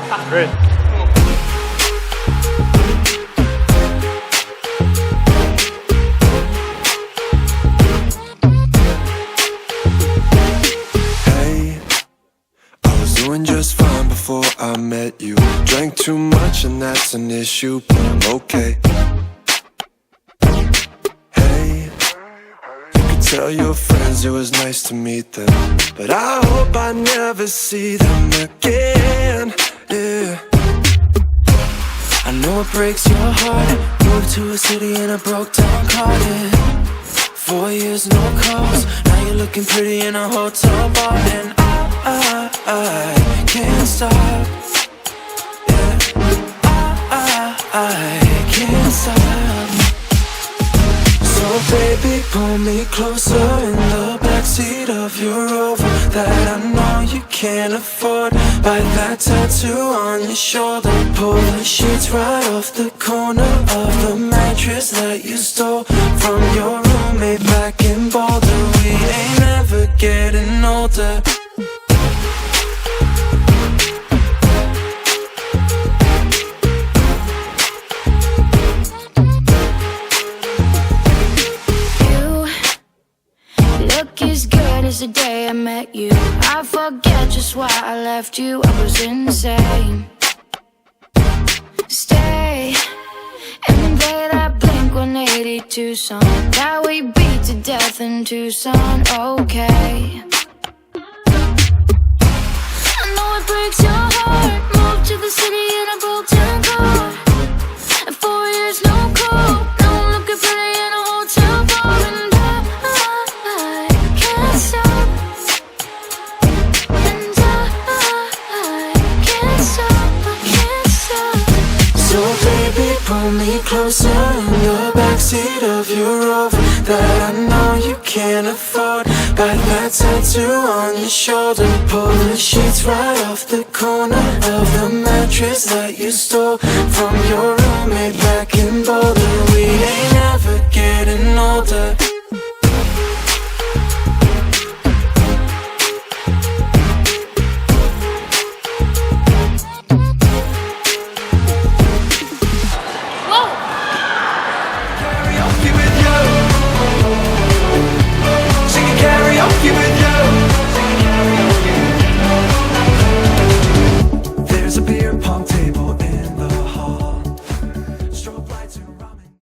Great. Hey, I was doing just fine before I met you. Drank too much and that's an issue, but I'm okay. Hey, you could tell your friends it was nice to meet them, but I hope I never see them again. Yeah, I know it breaks your heart. Moved to a city in a broke down car, yeah. 4 years, no calls. Now you're looking pretty in a hotel bar, and I can't stop. Yeah, I can't stop. So baby, pull me closer in the backseat of your Rover that I know you can't afford. Bite that tattoo on your shoulder. Pull the sheets right off the corner of the mattress that you stole from your roommate back in Boulder. We ain't ever getting older. Look as good as the day I met you. I forget just why I left you. I was insane. Stay and play that Blink-182 song that we beat to death in Tucson. Okay, I know it breaks your heart. Moved to the city in a broke down car. And 4 years, no call. Now I'm looking pretty in a hotel bar, and I can't stop. And I can't stop, I can't stop. So baby, pull me closer in the backseat of your Rover that I know you can't afford. Bite that tattoo on your shoulder. Pull the sheets right off the corner of the mattress that you stole from your roommate back in Boulder. We ain't ever getting older.